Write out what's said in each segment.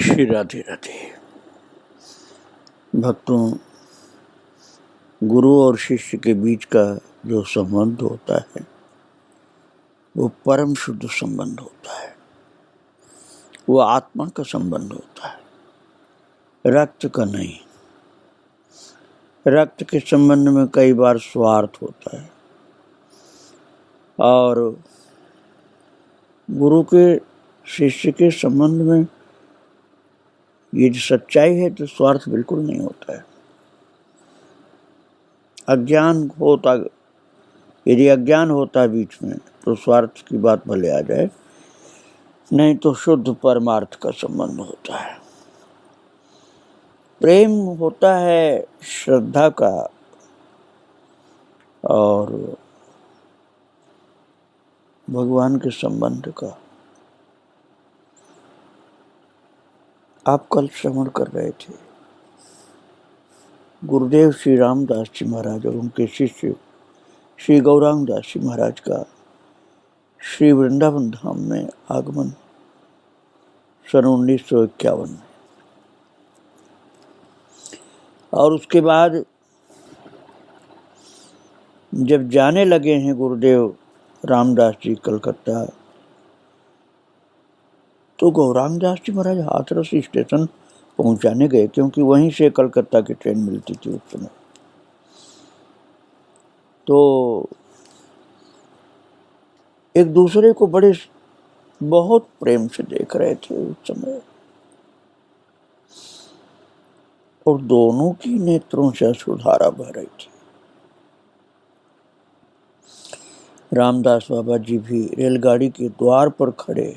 श्री राधे राधे। भक्तों, गुरु और शिष्य के बीच का जो संबंध होता है वो परम शुद्ध संबंध होता है। वो आत्मा का संबंध होता है, रक्त का नहीं। रक्त के संबंध में कई बार स्वार्थ होता है और गुरु के शिष्य के संबंध में ये जो सच्चाई है तो स्वार्थ बिल्कुल नहीं होता है। अज्ञान होता, यदि अज्ञान होता है बीच में तो स्वार्थ की बात भले आ जाए, नहीं तो शुद्ध परमार्थ का संबंध होता है। प्रेम होता है श्रद्धा का और भगवान के संबंध का। आप कल श्रवण कर रहे थे गुरुदेव श्री रामदास जी महाराज और उनके शिष्य श्री गौरांग दास जी महाराज का श्री वृंदावन धाम में आगमन सन 1951 में। और उसके बाद जब जाने लगे हैं गुरुदेव रामदास जी कलकत्ता, तो गौरांग दास जी महाराज हाथरस स्टेशन पहुंचाने गए, क्योंकि वहीं से कलकत्ता की ट्रेन मिलती थी उस समय। तो एक दूसरे को बहुत प्रेम से देख रहे थे उस समय, और दोनों की नेत्रों से अश्रुधारा बह रही थी। रामदास बाबा जी भी रेलगाड़ी के द्वार पर खड़े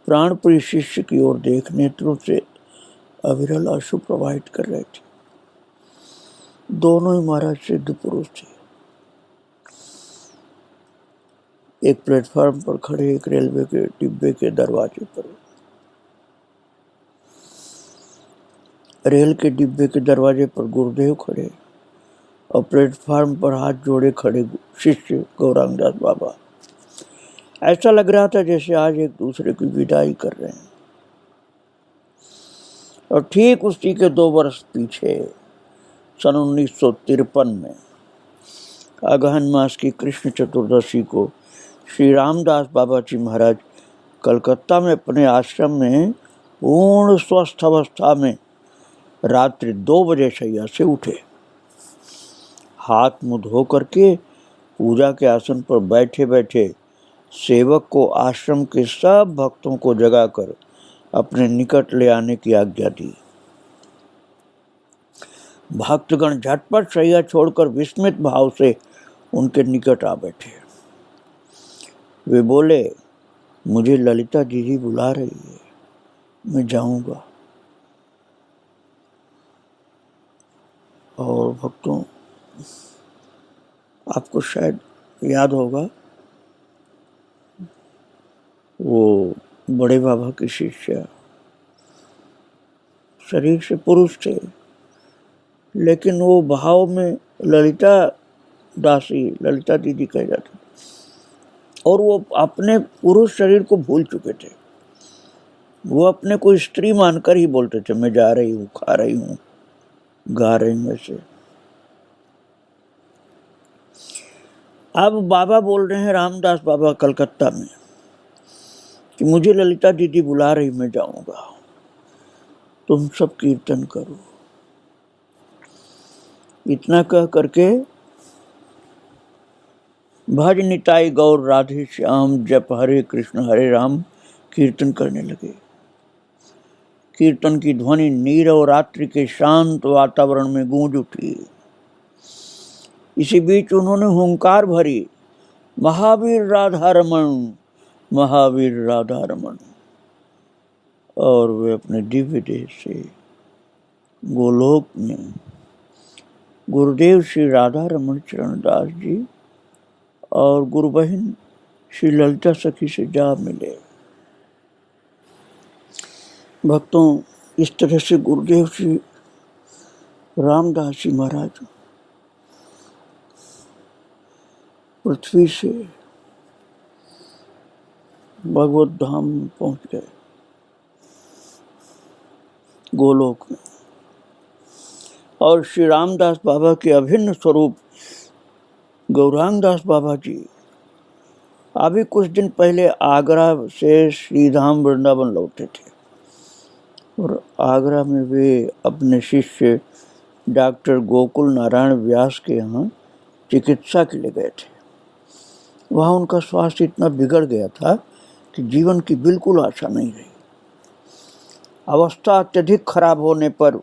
प्राणप्रिय शिष्य की ओर देख नेत्रों से अविरल आंसू प्रवाहित कर रहे थे। दोनों ही महाराज सिद्ध पुरुष थे। एक प्लेटफॉर्म पर खड़े, एक रेलवे के डिब्बे के दरवाजे पर। रेल के डिब्बे के दरवाजे पर गुरुदेव खड़े और प्लेटफॉर्म पर हाथ जोड़े खड़े शिष्य गौरांग दास बाबा। ऐसा लग रहा था जैसे आज एक दूसरे की विदाई कर रहे हैं। और ठीक उसी के 2 वर्ष पीछे सन 1953 में अगहन मास की कृष्ण चतुर्दशी को श्री रामदास बाबा जी महाराज कलकत्ता में अपने आश्रम में पूर्ण स्वस्थ अवस्था में रात्रि 2 बजे शैया से उठे। हाथ मुंह धो करके पूजा के आसन पर बैठे बैठे सेवक को आश्रम के सब भक्तों को जगाकर अपने निकट ले आने की आज्ञा दी। भक्तगण झटपट शैया छोड़कर विस्मित भाव से उनके निकट आ बैठे। वे बोले, मुझे ललिता दीदी बुला रही है, मैं जाऊंगा। और भक्तों, आपको शायद याद होगा, वो बड़े बाबा के शिष्य शरीर से पुरुष थे, लेकिन वो भाव में ललिता दासी, ललिता दीदी कह जाते थे, और वो अपने पुरुष शरीर को भूल चुके थे। वो अपने को स्त्री मानकर ही बोलते थे, मैं जा रही हूँ, खा रही हूँ, गा रही हूँ। ऐसे अब बाबा बोल रहे हैं, रामदास बाबा कलकत्ता में, कि मुझे ललिता दीदी बुला रही, मैं जाऊंगा, तुम सब कीर्तन करो। इतना कह करके भज निताई गौर राधे श्याम जप हरे कृष्ण हरे राम कीर्तन करने लगे। कीर्तन की ध्वनि नीरव रात्रि के शांत वातावरण में गूंज उठी। इसी बीच उन्होंने हुंकार भरी, महावीर राधा रमन, महावीर राधा रमन। और वे अपने दिव्य देह से गोलोक में गुरुदेव श्री राधा रमन चरण दास जी और गुरु बहन श्री ललिता सखी से जा मिले। भक्तों, इस तरह से गुरुदेव श्री रामदास जी महाराज पृथ्वी से भगवत धाम पहुंच गए। गोलोक में। और श्री रामदास बाबा के अभिन्न स्वरूप गौरांग दास बाबा जी अभी कुछ दिन पहले आगरा से श्रीधाम वृंदावन लौटे थे और आगरा में वे अपने शिष्य डॉक्टर गोकुल नारायण व्यास के यहाँ चिकित्सा के लिए गए थे। वहाँ उनका स्वास्थ्य इतना बिगड़ गया था कि जीवन की बिल्कुल आशा नहीं रही। अवस्था अत्यधिक खराब होने पर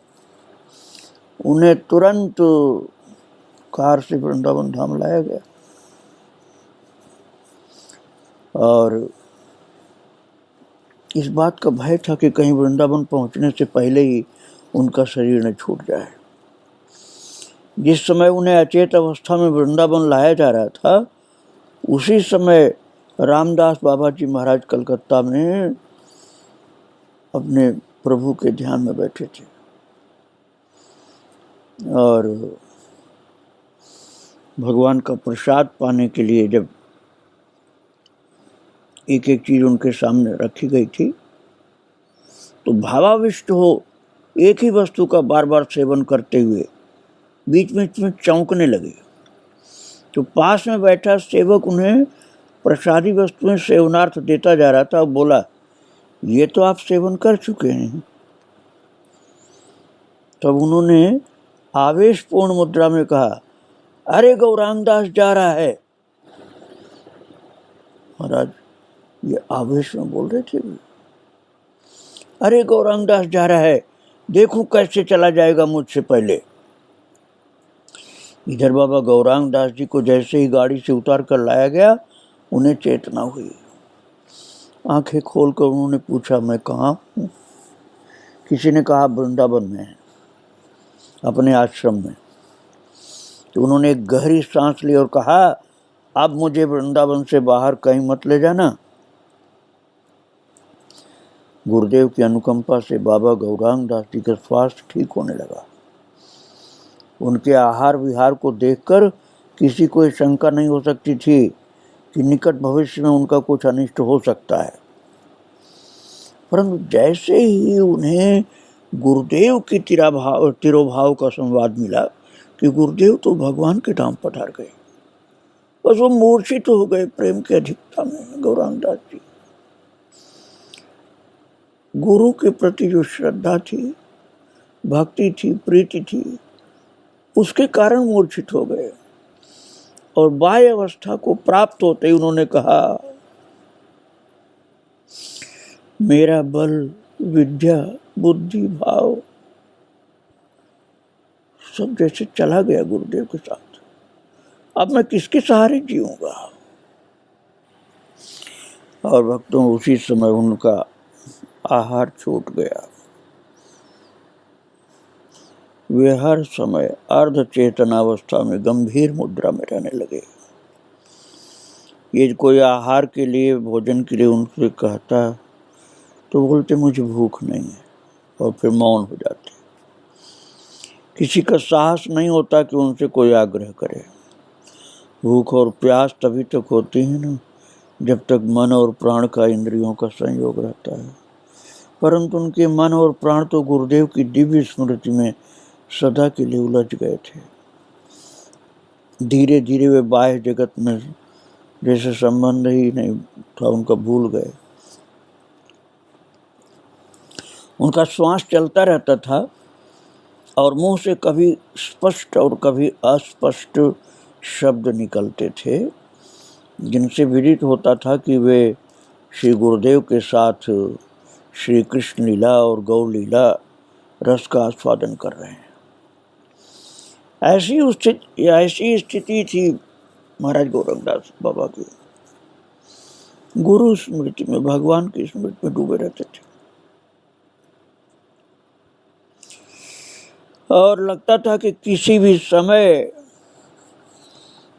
उन्हें तुरंत कार से वृंदावन धाम लाया गया और इस बात का भय था कि कहीं वृंदावन पहुंचने से पहले ही उनका शरीर न छूट जाए। जिस समय उन्हें अचेत अवस्था में वृंदावन लाया जा रहा था उसी समय रामदास बाबा जी महाराज कलकत्ता में अपने प्रभु के ध्यान में बैठे थे और भगवान का प्रसाद पाने के लिए जब एक एक चीज उनके सामने रखी गई थी तो भावाविष्ट हो एक ही वस्तु का बार बार सेवन करते हुए बीच में चौंकने लगे। तो पास में बैठा सेवक उन्हें प्रसादी वस्तुएं सेवनार्थ देता जा रहा था और बोला, ये तो आप सेवन कर चुके हैं। तब उन्होंने आवेशपूर्ण मुद्रा में कहा, अरे गौरांग दास जा रहा है। महाराज ये आवेश में बोल रहे थे, अरे गौरांग दास जा रहा है, देखो कैसे चला जाएगा मुझसे पहले। इधर बाबा गौरांग दास जी को जैसे ही गाड़ी से उतार कर लाया गया उन्हें चेतना हुई। आंखें खोलकर उन्होंने पूछा, मैं कहाँ हूँ? किसी ने कहा वृंदावन में है, अपने आश्रम में। तो उन्होंने एक गहरी सांस ली और कहा, अब मुझे वृंदावन से बाहर कहीं मत ले जाना। गुरुदेव की अनुकंपा से बाबा गौरांग दास जी का स्वास्थ्य ठीक होने लगा। उनके आहार विहार को देखकर किसी को शंका नहीं हो सकती थी कि निकट भविष्य में उनका कुछ अनिष्ट हो सकता है। परंतु जैसे ही उन्हें गुरुदेव की तिरोभाव का संवाद मिला कि गुरुदेव तो भगवान के धाम पधार गए, बस वो मूर्छित हो गए प्रेम की अधिकता में। गौरांग दास जी गुरु के प्रति जो श्रद्धा थी, भक्ति थी, प्रीति थी, उसके कारण मूर्छित हो गए और बाह्य अवस्था को प्राप्त होते ही उन्होंने कहा, मेरा बल, विद्या, बुद्धि, भाव सब जैसे चला गया गुरुदेव के साथ। अब मैं किसके सहारे जीऊंगा? और भक्तों उसी समय उनका आहार छूट गया। वे हर समय अर्ध चेतनावस्था में गंभीर मुद्रा में रहने लगे। ये कोई आहार के लिए, भोजन के लिए उनसे कहता तो बोलते मुझे भूख नहीं है और फिर मौन हो जाते। किसी का साहस नहीं होता कि उनसे कोई आग्रह करे। भूख और प्यास तभी तक होती है ना जब तक मन और प्राण का इंद्रियों का संयोग रहता है। परंतु उनके मन और प्राण तो गुरुदेव की दिव्य स्मृति में सदा के लिए उलझ गए थे। धीरे धीरे वे बाह्य जगत में जैसे संबंध ही नहीं था उनका, भूल गए। उनका श्वास चलता रहता था और मुंह से कभी स्पष्ट और कभी अस्पष्ट शब्द निकलते थे जिनसे विदित होता था कि वे श्री गुरुदेव के साथ श्री कृष्ण लीला और गौर लीला रस का आस्वादन कर रहे हैं। ऐसी स्थिति थी महाराज गौरांग दास बाबा की। गुरु स्मृति में, भगवान की स्मृति में डूबे रहते थे और लगता था कि किसी भी समय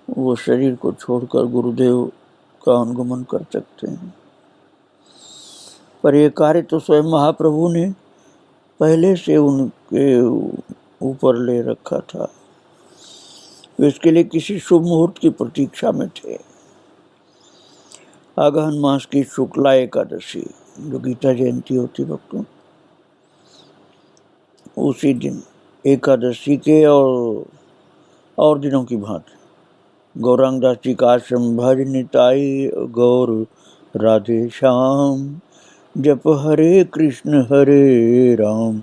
वो शरीर को छोड़कर गुरुदेव का अनुगमन कर सकते हैं। पर यह कार्य तो स्वयं महाप्रभु ने पहले से उनके ऊपर ले रखा था। वे इसके लिए किसी शुभ मुहूर्त की प्रतीक्षा में थे। अगहन मास की शुक्ला एकादशी जो गीता जयंती होती भक्तों, उसी दिन एकादशी के और दिनों की भांति गौरांग दास जी का आश्रम भज निताई गौर राधे श्याम जप हरे कृष्ण हरे राम,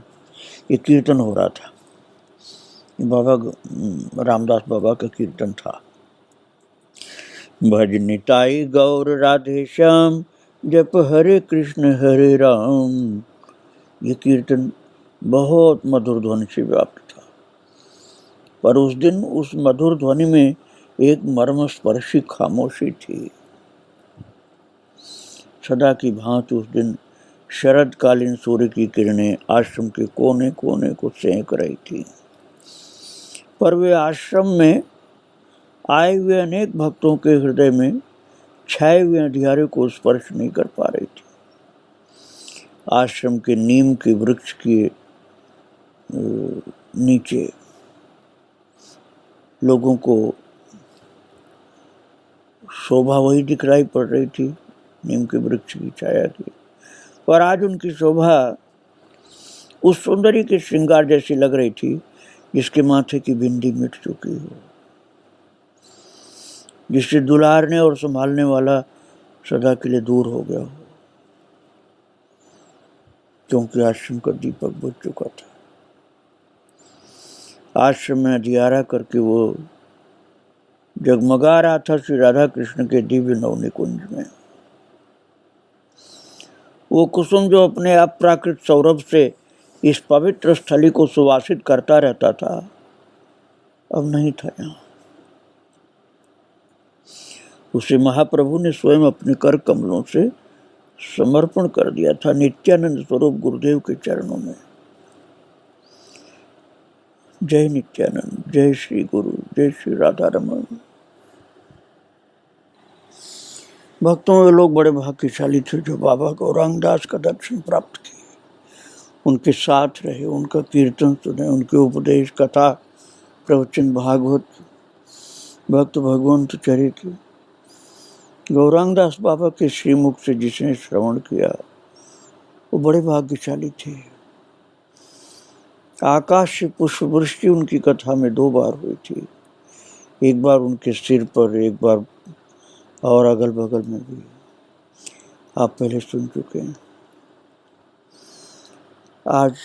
ये कीर्तन हो रहा था। बाबा रामदास बाबा का कीर्तन था। भज निताई गौर राधे श्याम जप हरे कृष्ण हरे राम, ये कीर्तन बहुत मधुर ध्वनि से व्याप्त था। पर उस दिन उस मधुर ध्वनि में एक मर्मस्पर्शी खामोशी थी। सदा की भांति उस दिन शरदकालीन सूर्य की किरणें आश्रम के कोने कोने को सेंक रही थी, पर वे आश्रम में आए हुए अनेक भक्तों के हृदय में छाए हुए अंधियारे को स्पर्श नहीं कर पा रही थी। आश्रम के नीम के वृक्ष के नीचे लोगों को शोभा वही दिखलाई पड़ रही थी, नीम के वृक्ष की छाया की, पर आज उनकी शोभा उस सुंदरी के श्रृंगार जैसी लग रही थी जिसके माथे की बिंदी मिट चुकी हो, जिसे दुलारने और संभालने वाला सदा के लिए दूर हो गया हो, क्योंकि आश्रम का दीपक बुझ चुका था। आश्रम में अंधियारा करके वो जगमगा रहा था श्री राधा कृष्ण के दिव्य नवनिकुंज में। वो कुसुम जो अपने अप्राकृत सौरभ से इस पवित्र स्थली को सुवासित करता रहता था, अब नहीं था यहाँ। उसे महाप्रभु ने स्वयं अपने कर कमलों से समर्पण कर दिया था नित्यानंद स्वरूप गुरुदेव के चरणों में। जय नित्यानंद, जय श्री गुरु, जय श्री राधा रमन। भक्तों वे लोग बड़े भाग्यशाली थे जो बाबा गौरांग दास का दर्शन प्राप्त किए, उनके साथ रहे, उनका कीर्तन सुने, उनके उपदेश, कथा, प्रवचन, भागवत, भक्त भगवंत चरित्र, गौरांग दास बाबा के श्रीमुख से जिसने श्रवण किया वो बड़े भाग्यशाली थे। आकाश से पुष्प वृष्टि उनकी कथा में 2 बार हुई थी, एक बार उनके सिर पर, एक बार और अगल बगल में भी, आप पहले सुन चुके हैं। आज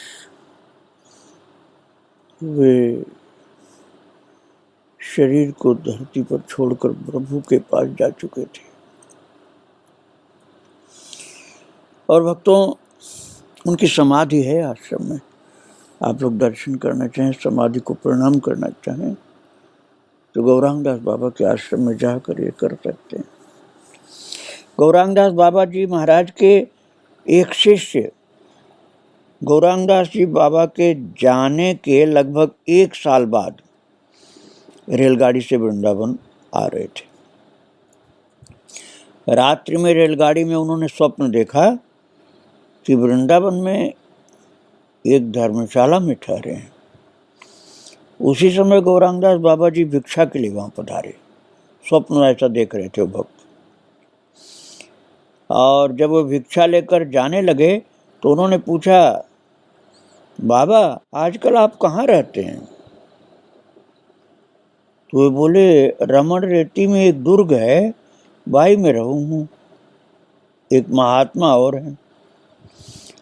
वे शरीर को धरती पर छोड़कर प्रभु के पास जा चुके थे। और भक्तों उनकी समाधि है आश्रम में, आप लोग दर्शन करना चाहें, समाधि को प्रणाम करना चाहें तो गौरांग दास बाबा के आश्रम में जाकर ये कर सकते हैं। गौरांग दास बाबा जी महाराज के एक शिष्य गौरांग दास जी बाबा के जाने के लगभग 1 साल बाद रेलगाड़ी से वृंदावन आ रहे थे। रात्रि में रेलगाड़ी में उन्होंने स्वप्न देखा कि वृंदावन में एक धर्मशाला में ठहरे हैं। उसी समय गौरांग दास बाबा जी भिक्षा के लिए वहां पधारे। स्वप्न ऐसा देख रहे थे वो भक्त। और जब वो भिक्षा लेकर जाने लगे तो उन्होंने पूछा, बाबा आजकल आप कहाँ रहते हैं? तो वे बोले, रमण रेती में एक दुर्ग है, बाई में रहूं हूँ, एक महात्मा और हैं,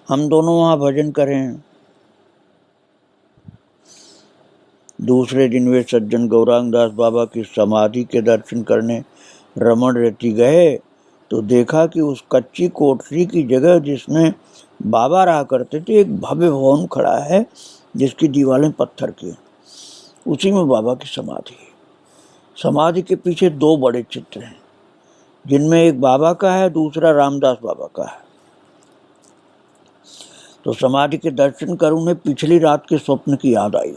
हम दोनों वहाँ भजन करें। दूसरे दिन वे सज्जन गौरांग दास बाबा की समाधि के दर्शन करने रमण रेती गए तो देखा कि उस कच्ची कोठरी की जगह जिसमें बाबा रहा करते थे एक भव्य भवन खड़ा है जिसकी दीवारें पत्थर की, उसी में बाबा की समाधि है। समाधि के पीछे 2 बड़े चित्र हैं जिनमें एक बाबा का है, दूसरा रामदास बाबा का है। तो समाधि के दर्शन कर उन्हें पिछली रात के स्वप्न की याद आई।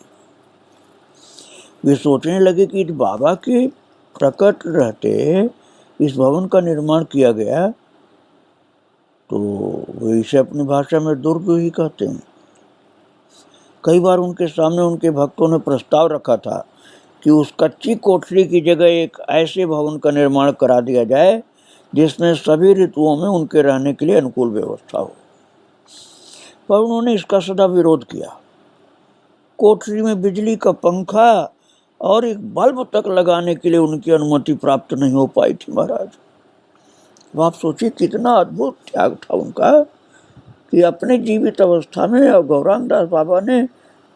वे सोचने लगे कि बाबा के प्रकट रहते इस भवन का निर्माण किया गया, तो वे इसे अपनी भाषा में दुर्ग ही कहते हैं। कई बार उनके सामने उनके भक्तों ने प्रस्ताव रखा था कि उस कच्ची कोठरी की जगह एक ऐसे भवन का निर्माण करा दिया जाए जिसमें सभी ऋतुओं में उनके रहने के लिए अनुकूल व्यवस्था हो, पर उन्होंने इसका सदा विरोध किया। कोठरी में बिजली का पंखा और एक बल्ब तक लगाने के लिए उनकी अनुमति प्राप्त नहीं हो पाई थी महाराज। अब आप सोचिए कितना अद्भुत त्याग था उनका कि अपने जीवित अवस्था में और गौरांग दास बाबा ने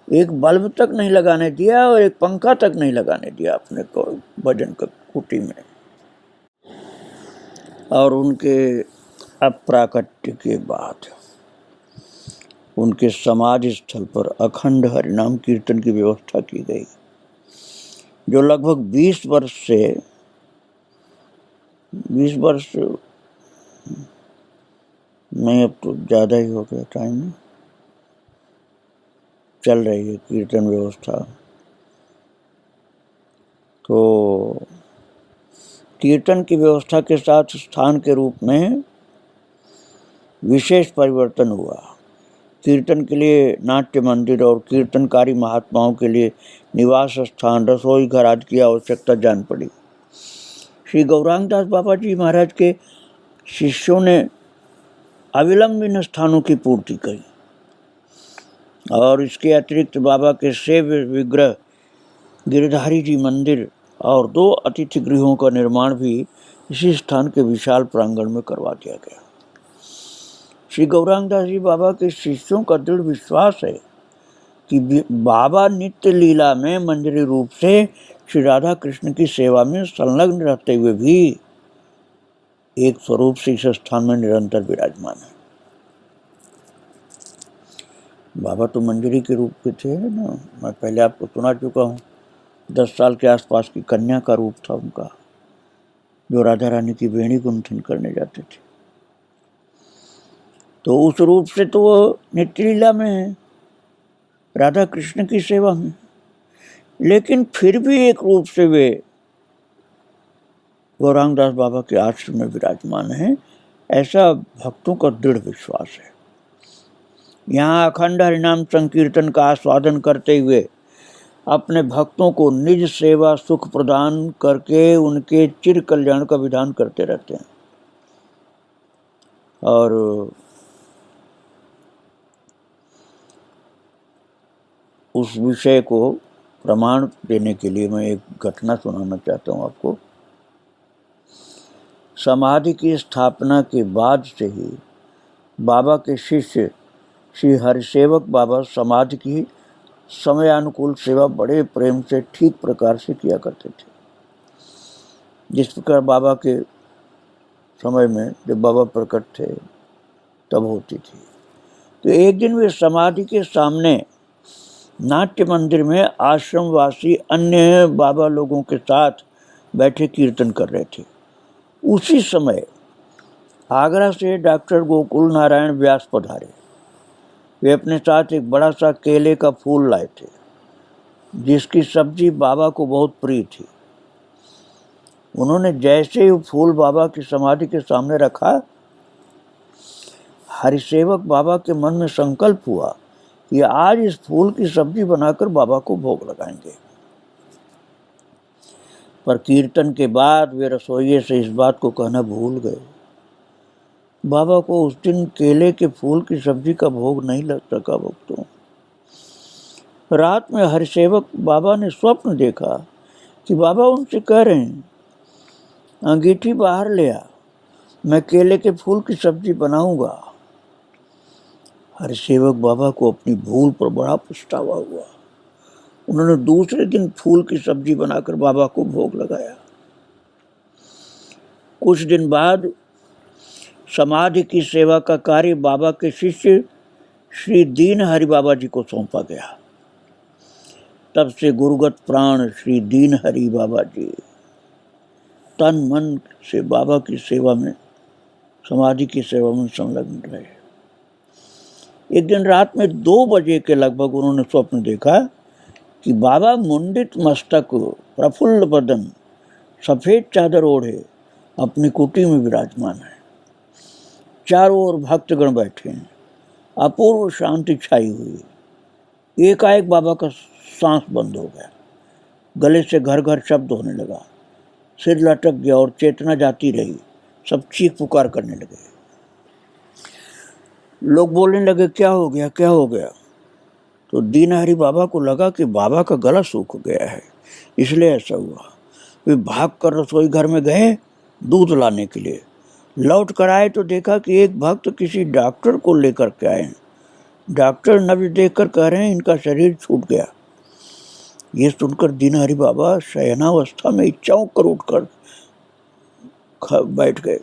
एक बल्ब तक नहीं लगाने दिया और एक पंखा तक नहीं लगाने दिया अपने को भजन का कुटी में। और उनके अप्राकट्य के बाद उनके समाधि स्थल पर अखंड हरिनाम कीर्तन की व्यवस्था की गई, जो लगभग 20 वर्ष नहीं, अब तो ज़्यादा ही हो गया टाइम, चल रही है कीर्तन व्यवस्था। तो कीर्तन की व्यवस्था के साथ स्थान के रूप में विशेष परिवर्तन हुआ। कीर्तन के लिए नाट्य मंदिर और कीर्तनकारी महात्माओं के लिए निवास स्थान, रसोई घर आदि की आवश्यकता जान पड़ी। श्री गौरांग दास बाबा जी महाराज के शिष्यों ने अविलंब इन स्थानों की पूर्ति करी और इसके अतिरिक्त बाबा के सेव्य विग्रह, गिरधारी जी मंदिर और 2 अतिथि गृहों का निर्माण भी इसी स्थान के विशाल प्रांगण में करवा दिया गया। श्री गौरांग दास जी बाबा के शिष्यों का दृढ़ विश्वास है कि बाबा नित्य लीला में मंदिरी रूप से श्री राधा कृष्ण की सेवा में संलग्न रहते हुए भी एक स्वरूप से इस स्थान में निरंतर विराजमान है। बाबा तो मंजरी के रूप के थे ना, मैं पहले आपको सुना चुका हूँ। 10 साल के आसपास की कन्या का रूप था उनका, जो राधा रानी की वेणी गुंथन करने जाते थे। तो उस रूप से तो वो नित्य लीला में है, राधा कृष्ण की सेवा में, लेकिन फिर भी एक रूप से वे गौरांग दास बाबा के आश्रम में विराजमान है, ऐसा भक्तों का दृढ़ विश्वास है। यहाँ अखंड हरिनाम संकीर्तन का आस्वादन करते हुए अपने भक्तों को निज सेवा सुख प्रदान करके उनके चिर कल्याण का विधान करते रहते हैं। और उस विषय को प्रमाण देने के लिए मैं एक घटना सुनाना चाहता हूँ आपको। समाधि की स्थापना के बाद से ही बाबा के शिष्य श्री हरिसेवक बाबा समाधि की समयानुकूल सेवा बड़े प्रेम से ठीक प्रकार से किया करते थे। जिस प्रकार बाबा के समय में जब बाबा प्रकट थे तब होती थी। तो एक दिन वे समाधि के सामने नाट्य मंदिर में आश्रमवासी अन्य बाबा लोगों के साथ बैठे कीर्तन कर रहे थे। उसी समय आगरा से डॉक्टर गोकुल नारायण व्यास पधारे। वे अपने साथ एक बड़ा सा केले का फूल लाए थे, जिसकी सब्जी बाबा को बहुत प्रिय थी। उन्होंने जैसे ही फूल बाबा की समाधि के सामने रखा, हरिसेवक बाबा के मन में संकल्प हुआ कि आज इस फूल की सब्जी बनाकर बाबा को भोग लगाएंगे। पर कीर्तन के बाद वे रसोइये से इस बात को कहना भूल गए। बाबा को उस दिन केले के फूल की सब्जी का भोग नहीं लग सका। भक्तों, रात में हरिसेवक बाबा ने स्वप्न देखा कि बाबा उनसे कह रहे हैं, अंगीठी बाहर ले आ, मैं केले के फूल की सब्जी बनाऊंगा। हरिसेवक बाबा को अपनी भूल पर बड़ा पछतावा हुआ। उन्होंने दूसरे दिन फूल की सब्जी बनाकर बाबा को भोग लगाया। कुछ दिन बाद समाधि की सेवा का कार्य बाबा के शिष्य श्री दीन हरि बाबा जी को सौंपा गया। तब से गुरुगत प्राण श्री दीन हरि बाबा जी तन मन से बाबा की सेवा में, समाधि की सेवा में संलग्न रहे। एक दिन रात में 2 बजे के लगभग उन्होंने स्वप्न देखा कि बाबा मुंडित मस्तक, प्रफुल्ल बदन, सफेद चादर ओढ़े अपनी कुटी में विराजमान है। चारों ओर भक्तगण बैठे हैं, अपूर्व शांति छाई हुई। एकाएक बाबा का सांस बंद हो गया, गले से घर घर शब्द होने लगा, सिर लटक गया और चेतना जाती रही। सब चीख पुकार करने लगे। लोग बोलने लगे, क्या हो गया, क्या हो गया? तो दीनहरि बाबा को लगा कि बाबा का गला सूख गया है, इसलिए ऐसा हुआ। वे भाग कर रसोई घर में गए दूध लाने के लिए। लौट कर आए तो देखा कि एक भक्त किसी डॉक्टर को लेकर के आए हैं। डॉक्टर नब्ज देखकर कह रहे हैं इनका शरीर छूट गया। ये सुनकर दीनहरि बाबा शयनावस्था में चौंक कर उठकर बैठ गए।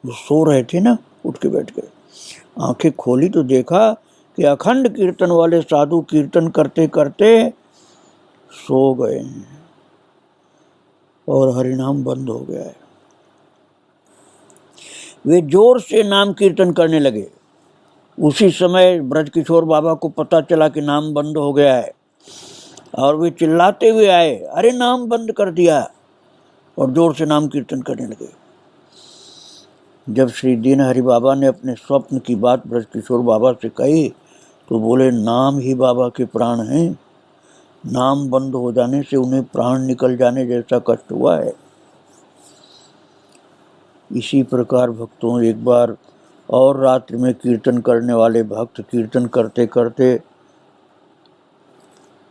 वो सो रहे थे ना, उठ के बैठ गए। आंखें खोली तो देखा कि अखंड कीर्तन वाले साधु कीर्तन करते करते सो गए हैं और हरिनाम बंद हो गया है। वे जोर से नाम कीर्तन करने लगे। उसी समय ब्रजकिशोर बाबा को पता चला कि नाम बंद हो गया है और वे चिल्लाते हुए आए, अरे नाम बंद कर दिया, और जोर से नाम कीर्तन करने लगे। जब श्री दीनहरि बाबा ने अपने स्वप्न की बात ब्रजकिशोर बाबा से कही तो बोले, नाम ही बाबा के प्राण हैं, नाम बंद हो जाने से उन्हें प्राण निकल जाने जैसा कष्ट हुआ है। इसी प्रकार भक्तों, एक बार और रात्रि में कीर्तन करने वाले भक्त कीर्तन करते करते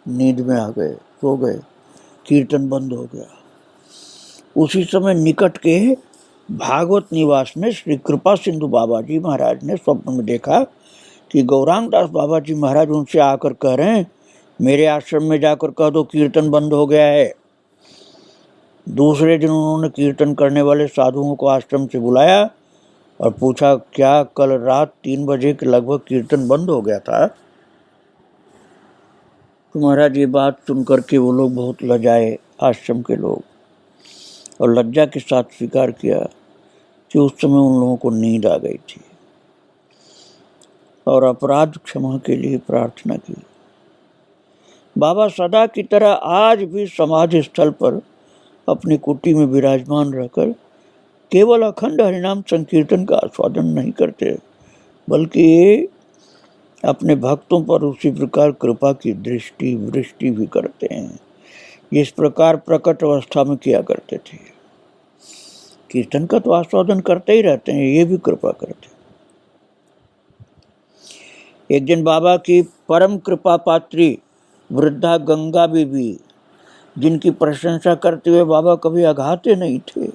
नींद में आ गए, सो गए, कीर्तन बंद हो गया। उसी समय निकट के भागवत निवास में श्री कृपा सिंधु बाबा जी महाराज ने स्वप्न में देखा कि गौरांग दास बाबा जी महाराज उनसे आकर कह रहे हैं, मेरे आश्रम में जाकर कह दो कीर्तन बंद हो गया है। दूसरे दिन उन्होंने कीर्तन करने वाले साधुओं को आश्रम से बुलाया और पूछा, क्या कल रात 3 बजे के लगभग कीर्तन बंद हो गया था? तो महाराज ये बात सुनकर के वो लोग बहुत लजाए, आश्रम के लोग, और लज्जा के साथ स्वीकार किया कि उस समय उन लोगों को नींद आ गई थी और अपराध क्षमा के लिए प्रार्थना की। बाबा सदा की तरह आज भी समाधि स्थल पर अपनी कुटी में विराजमान रहकर केवल अखंड हरिनाम संकीर्तन का आस्वादन नहीं करते, बल्कि अपने भक्तों पर उसी प्रकार कृपा की दृष्टि वृष्टि भी करते हैं, जिस प्रकार प्रकट अवस्था में किया करते थे। कीर्तन का तो आस्वादन करते ही रहते हैं, ये भी कृपा करते हैं। एक दिन बाबा की परम कृपा पात्री वृद्धा गंगा बीबी, जिनकी प्रशंसा करते हुए बाबा कभी अघाते नहीं थे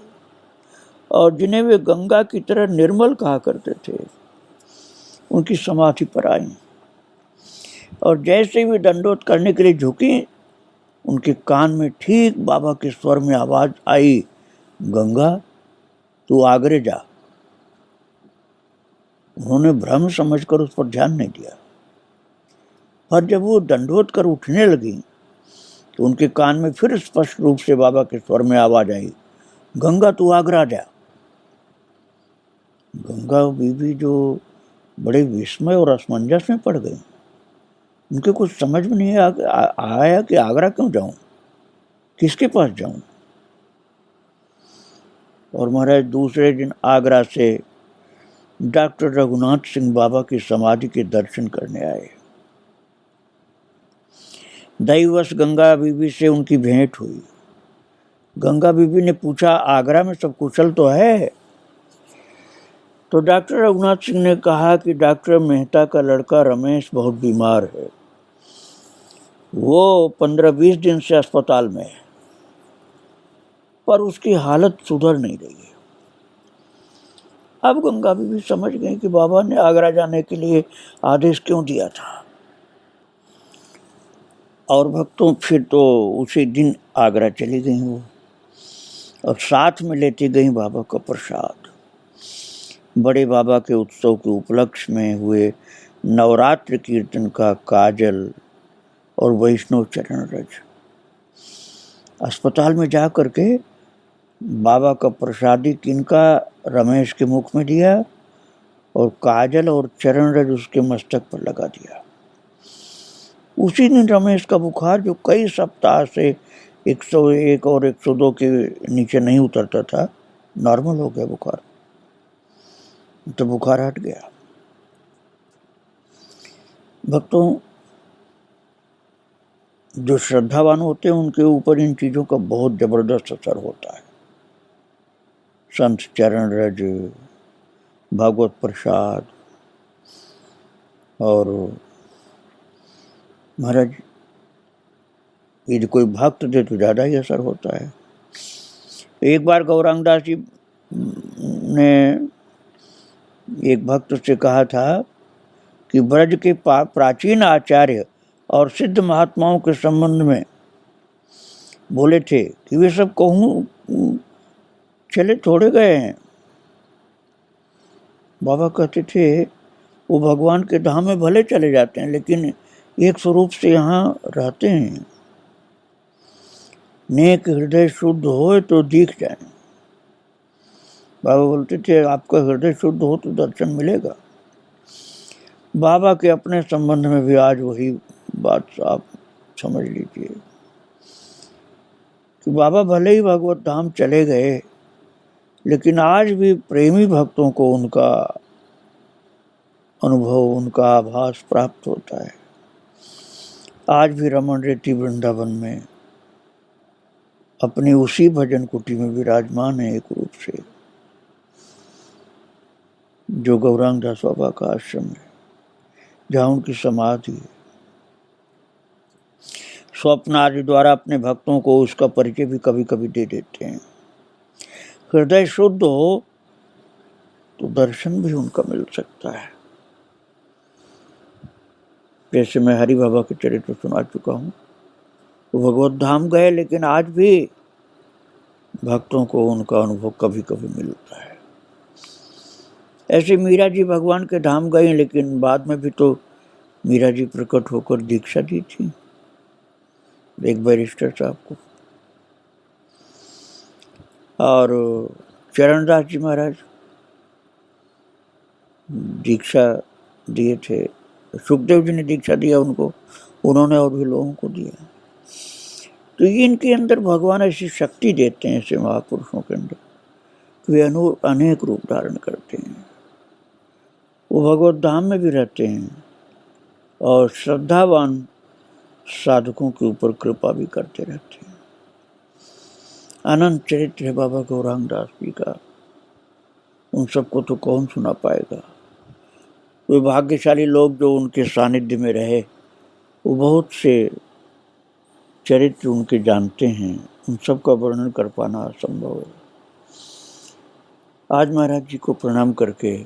और जिन्हें वे गंगा की तरह निर्मल कहा करते थे, उनकी समाधि पर आई और जैसे ही वे दंडोत करने के लिए झुकी, उनके कान में ठीक बाबा के स्वर में आवाज आई, गंगा तू आगरे जा। उन्होंने भ्रम समझकर उस पर ध्यान नहीं दिया, पर जब वो दंडोत कर उठने लगी तो उनके कान में फिर स्पष्ट रूप से बाबा के स्वर में आवाज आई, गंगा तू आगरा जा। गंगा बीबी जो बड़े विस्मय और असमंजस में पड़ गई, उनके कुछ समझ में नहीं आया कि आगरा क्यों जाऊं, किसके पास जाऊं। और महाराज दूसरे दिन आगरा से डॉक्टर रघुनाथ सिंह बाबा की समाधि के दर्शन करने आए। दैवश गंगा बीबी से उनकी भेंट हुई। गंगा बीबी ने पूछा, आगरा में सब कुशल तो है? तो डॉक्टर रघुनाथ सिंह ने कहा कि डॉक्टर मेहता का लड़का रमेश बहुत बीमार है, वो 15-20 दिन से अस्पताल में है, पर उसकी हालत सुधर नहीं रही है। अब गंगा बीबी समझ गई कि बाबा ने आगरा जाने के लिए आदेश क्यों दिया था, और भक्तों फिर तो उसी दिन आगरा चली गई वो, और साथ में लेती गई बाबा का प्रसाद। बड़े बाबा के उत्सव के उपलक्ष्य में हुए नवरात्र कीर्तन का काजल और वैष्णव चरण रज। अस्पताल में जा करके बाबा का प्रसादी किनका रमेश के मुख में दिया और काजल और चरण रज उसके मस्तक पर लगा दिया। उसी दिन रमेश का बुखार, जो कई सप्ताह से 101 और 102 के नीचे नहीं उतरता था, नॉर्मल हो गया बुखार, तो बुखार हट गया। भक्तों, जो श्रद्धावान होते हैं उनके ऊपर इन चीज़ों का बहुत जबरदस्त असर होता है। संत चरण रज, भागवत प्रसाद और महाराज यदि कोई भक्त दे तो ज़्यादा ही असर होता है। एक बार गौरांग दास जी ने एक भक्त से कहा था कि ब्रज के प्राचीन आचार्य और सिद्ध महात्माओं के संबंध में बोले थे कि वे सब कहूँ चले थोड़े गए हैं। बाबा कहते थे वो भगवान के धाम में भले चले जाते हैं लेकिन एक स्वरूप से यहाँ रहते हैं। नेक हृदय शुद्ध हो तो दिख जाए। बाबा बोलते थे आपका हृदय शुद्ध हो तो दर्शन मिलेगा। बाबा के अपने संबंध में भी आज वही बात आप समझ लीजिए कि बाबा भले ही भगवत धाम चले गए लेकिन आज भी प्रेमी भक्तों को उनका अनुभव, उनका आभास प्राप्त होता है। आज भी रमन रेती वृंदावन में अपनी उसी भजन कुटी में विराजमान है एक रूप से, जो गौरांग दास बाबा का आश्रम है, जहाँ उनकी समाधि है। स्वप्न आदि द्वारा अपने भक्तों को उसका परिचय भी कभी कभी दे देते हैं। हृदय शुद्ध हो तो दर्शन भी उनका मिल सकता है। जैसे मैं हरि बाबा के चरित्र सुना चुका हूँ, वो भगवत धाम गए लेकिन आज भी भक्तों को उनका अनुभव कभी कभी मिलता है। ऐसे मीरा जी भगवान के धाम गए लेकिन बाद में भी तो मीरा जी प्रकट होकर दीक्षा दी थी एक बैरिस्टर साहब को। और चरणदास जी महाराज दीक्षा दिए थे, सुखदेव जी ने दीक्षा दिया उनको, उन्होंने और भी लोगों को दिया। तो इनके अंदर भगवान ऐसी शक्ति देते हैं ऐसे महापुरुषों के अंदर, वे अनेक रूप धारण करते हैं। वो भगवत धाम में भी रहते हैं और श्रद्धावान साधकों के ऊपर कृपा भी करते रहते हैं। अनंत चरित्र है बाबा गौरांग दास जी का, उन सबको तो कौन सुना पाएगा। वे भाग्यशाली लोग जो उनके सानिध्य में रहे, वो बहुत से चरित्र उनके जानते हैं, उन सब का वर्णन कर पाना असंभव है। आज महाराज जी को प्रणाम करके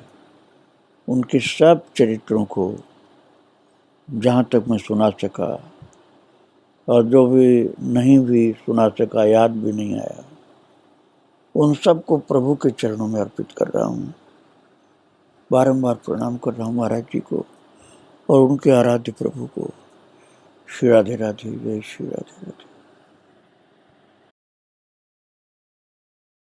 उनके सब चरित्रों को जहाँ तक मैं सुना सका और जो भी नहीं भी सुना सका, याद भी नहीं आया, उन सब को प्रभु के चरणों में अर्पित कर रहा हूँ। बारंबार प्रणाम कर रहा हूँ महाराज जी को और उनके आराध्य प्रभु को। श्री राधे राधे, जय श्री राधे राधे।